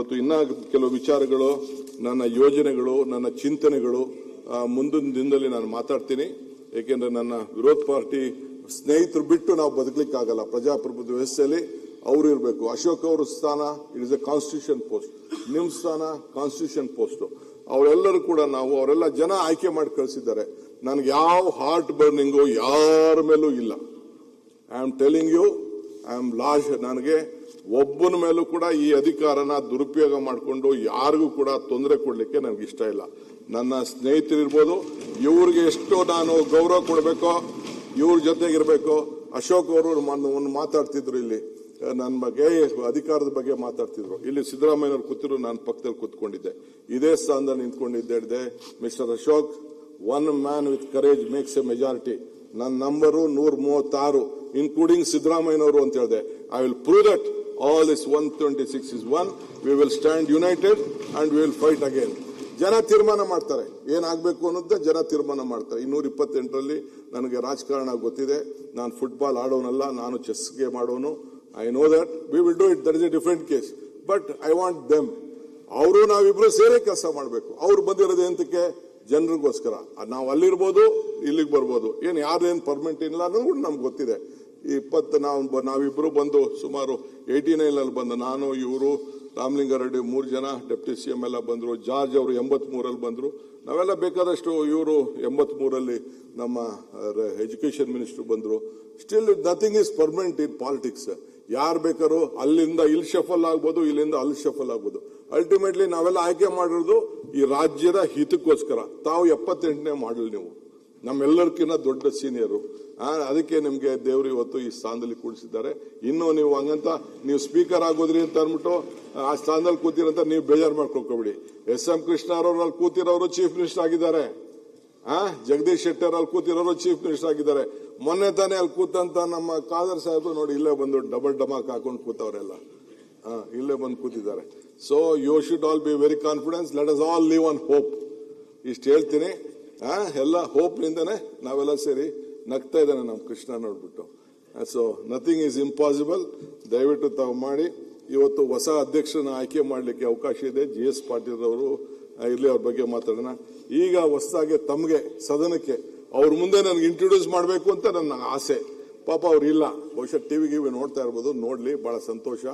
ಇವತ್ತು ಇನ್ನ ಕೆಲವು ವಿಚಾರಗಳು, ನನ್ನ ಯೋಜನೆಗಳು, ನನ್ನ ಚಿಂತನೆಗಳು ಮುಂದಿನ ದಿನದಲ್ಲಿ ನಾನು ಮಾತಾಡ್ತೀನಿ. ಏಕೆಂದ್ರೆ ನನ್ನ ವಿರೋಧ ಪಾರ್ಟಿ ಸ್ನೇಹಿತರು ಬಿಟ್ಟು ನಾವು ಬದುಕಲಿಕ್ಕಾಗಲ್ಲ. ಪ್ರಜಾಪ್ರಭುತ್ವ ವ್ಯವಸ್ಥೆಯಲ್ಲಿ ಅವರು ಇರಬೇಕು. ಅಶೋಕ್ ಅವರ ಸ್ಥಾನ it is A constitution post, ನಿಮ್ಮ ಸ್ಥಾನ ಕಾನ್ಸ್ಟಿಟ್ಯೂಷನ್ ಪೋಸ್ಟ್. ಅವರೆಲ್ಲರೂ ಕೂಡ ಅವರೆಲ್ಲ ಜನ ಆಯ್ಕೆ ಮಾಡಿ ಕಳಿಸಿದ್ದಾರೆ. ನನಗೆ ಯಾವ ಹಾರ್ಟ್ ಬರ್ನಿಂಗು ಯಾರ ಮೇಲೂ ಇಲ್ಲ. I am telling you, I am large. ನನಗೆ ಒಬ್ಬನ ಮೇಲೂ ಕೂಡ ಈ ಅಧಿಕಾರನ ದುರುಪಯೋಗ ಮಾಡಿಕೊಂಡು ಯಾರಿಗೂ ಕೂಡ ತೊಂದರೆ ಕೊಡ್ಲಿಕ್ಕೆ ನನಗೆ ಇಷ್ಟ ಇಲ್ಲ. ನನ್ನ ಸ್ನೇಹಿತರಿರ್ಬೋದು, ಇವ್ರಿಗೆ ಎಷ್ಟು ನಾನು ಗೌರವ ಕೊಡಬೇಕೋ, ಇವ್ರ ಜೊತೆಗಿರ್ಬೇಕು. ಅಶೋಕ್ ಅವರು ಮಾತಾಡ್ತಿದ್ರು ಇಲ್ಲಿ ನನ್ನ ಬಗ್ಗೆ, ಅಧಿಕಾರದ ಬಗ್ಗೆ ಮಾತಾಡ್ತಿದ್ರು. ಇಲ್ಲಿ ಸಿದ್ದರಾಮಯ್ಯನವ್ರು ಕೂತಿದ್ರು, ನಾನು ಪಕ್ಕದಲ್ಲಿ ಕೂತ್ಕೊಂಡಿದ್ದೆ, ಇದೇ ಸ್ಥಾನದಲ್ಲಿ ನಿಂತ್ಕೊಂಡಿದ್ದೆ. Mister Ashok, one man with courage makes a majority. ನನ್ನ ನಂಬರು 136, ಇನ್ಕ್ಲೂಡಿಂಗ್ ಸಿದ್ದರಾಮಯ್ಯನವರು ಅಂತ ಹೇಳಿದೆ. I will prove that all is 126 is 1. We will stand united and we will fight again. ಜನ ತೀರ್ಮಾನ ಮಾಡ್ತಾರೆ, ಏನಾಗಬೇಕು ಅನ್ನೋದೇ ಜನ ತೀರ್ಮಾನ ಮಾಡ್ತಾರೆ. 228ರಲ್ಲಿ ನನಗೆ ರಾಜಕಾರಣ ಗೊತ್ತಿದೆ. ನಾನು ಫುಟ್ಬಾಲ್ ಆಡೋನಲ್ಲ, ನಾನು ಚೆಸ್ ಗೇಮ್ ಆಡೋನು. I know that we will do it. That is a different case. But I want them. ಅವರು ನಾವಿಬ್ರು ಸೇರೇ ಕೆಲಸ ಮಾಡಬೇಕು. ಅವ್ರು ಬಂದಿರೋದು ಎಂತಕ್ಕೆ? ಜನರಿಗೋಸ್ಕರ. ನಾವು ಅಲ್ಲಿರ್ಬೋದು, ಇಲ್ಲಿಗೆ ಬರ್ಬೋದು. ಯಾರೇನು ಪರ್ಮನೆಂಟ್ ಇಲ್ಲ ಅನ್ನೋದು ಕೂಡ ನಮ್ಗೆ ಗೊತ್ತಿದೆ. ನಾವಿಬ್ರು ಬಂದು ಸುಮಾರು 89ರಲ್ಲಿ ಬಂದು, ನಾನು, ಇವರು, ರಾಮಲಿಂಗಾರೆಡ್ಡಿ 3 ಜನ, ಡೆಪ್ಟಿ ಸಿಎಂ ಎಲ್ಲ ಬಂದರು. ಜಾರ್ಜ್ ಅವರು 83ರಲ್ಲಿ ಬಂದರು. ನಾವೆಲ್ಲ ಬೇಕಾದಷ್ಟು, ಇವರು 83ರಲ್ಲಿ ನಮ್ಮ ಎಜುಕೇಶನ್ ಮಿನಿಸ್ಟರ್ ಬಂದರು. Still nothing is permanent in politics. ಯಾರು ಬೇಕಾದ್ರೂ ಅಲ್ಲಿಂದ ಇಲ್ಲಿ ಶಫಲ್ ಆಗ್ಬೋದು, ಇಲ್ಲಿಂದ ಅಲ್ಲಿ ಶಫಲ್ ಆಗ್ಬೋದು. ಅಲ್ಟಿಮೇಟ್ಲಿ ನಾವೆಲ್ಲ ಆಯ್ಕೆ ಮಾಡಿರೋದು ಈ ರಾಜ್ಯದ ಹಿತಕ್ಕೋಸ್ಕರ. ತಾವು 78ನೇ ಮಾಡಲ್, ನೀವು ನಮ್ಮೆಲ್ಲರಿಗಿಂತ ದೊಡ್ಡ ಸೀನಿಯರು. ಅದಕ್ಕೆ ನಿಮ್ಗೆ ದೇವರು ಇವತ್ತು ಈ ಸ್ಥಾನದಲ್ಲಿ ಕೂಡಿಸಿದ್ದಾರೆ. ಇನ್ನು ನೀವು ಹಂಗಂತ ನೀವು ಸ್ಪೀಕರ್ ಆಗೋದ್ರಿ ಅಂತ ಅಂದ್ಬಿಟ್ಟು ಆ ಸ್ಥಾನದಲ್ಲಿ ಕೂತಿರಂತ ನೀವು ಬೇಜಾರು ಮಾಡ್ಕೊಳ್ಕೊಬಿಡಿ. SM ಕೃಷ್ಣ ಅವರು ಅಲ್ಲಿ ಕೂತಿರೋರು ಚೀಫ್ ಮಿನಿಸ್ಟರ್ ಆಗಿದ್ದಾರೆ. ಜಗದೀಶ್ ಶೆಟ್ಟರ್ ಅಲ್ಲಿ ಕೂತಿರೋರು ಚೀಫ್ ಮಿನಿಸ್ಟರ್ ಆಗಿದ್ದಾರೆ. ಮೊನ್ನೆ ತಾನೇ ಅಲ್ಲಿ ಕೂತಂತ ನಮ್ಮ ಖಾದರ್ ಸಾಹೇಬ್ ನೋಡಿ ಇಲ್ಲೇ ಬಂದು ಡಬಲ್ ಡಮಾಕ್ ಹಾಕೊಂಡು ಕೂತವರೆಲ್ಲ ಇಲ್ಲೇ ಬಂದು ಕೂತಿದ್ದಾರೆ. So you should all be very confidence. Let us all live on hope. ಇಷ್ಟು ಹೇಳ್ತೀನಿ. ಎಲ್ಲ ಹೋಪ್ ನಿಂದನೇ ನಾವೆಲ್ಲ ಸೇರಿ ನಗ್ತಾ ಇದ್ದಾನೆ ನಮ್ಮ ಕೃಷ್ಣ ನೋಡ್ಬಿಟ್ಟು. So nothing is impossible. ದಯವಿಟ್ಟು ತಾವು ಮಾಡಿ. ಇವತ್ತು ಹೊಸ ಅಧ್ಯಕ್ಷರನ್ನ ಆಯ್ಕೆ ಮಾಡಲಿಕ್ಕೆ ಅವಕಾಶ ಇದೆ. GS ಪಾಟೀಲ್ ಅವರು ಇರ್ಲಿ, ಅವ್ರ ಬಗ್ಗೆ ಮಾತಾಡೋಣ. ಈಗ ಹೊಸದಾಗಿ ತಮಗೆ ಸದನಕ್ಕೆ ಅವ್ರ ಮುಂದೆ ನನಗೆ ಇಂಟ್ರೊಡ್ಯೂಸ್ ಮಾಡಬೇಕು ಅಂತ ನನ್ನ ಆಸೆ. ಪಾಪ ಅವ್ರು ಇಲ್ಲ, ಬಹುಶಃ ಟಿವಿ ನೋಡ್ತಾ ಇರ್ಬೋದು, ನೋಡ್ಲಿ, ಬಹಳ ಸಂತೋಷ.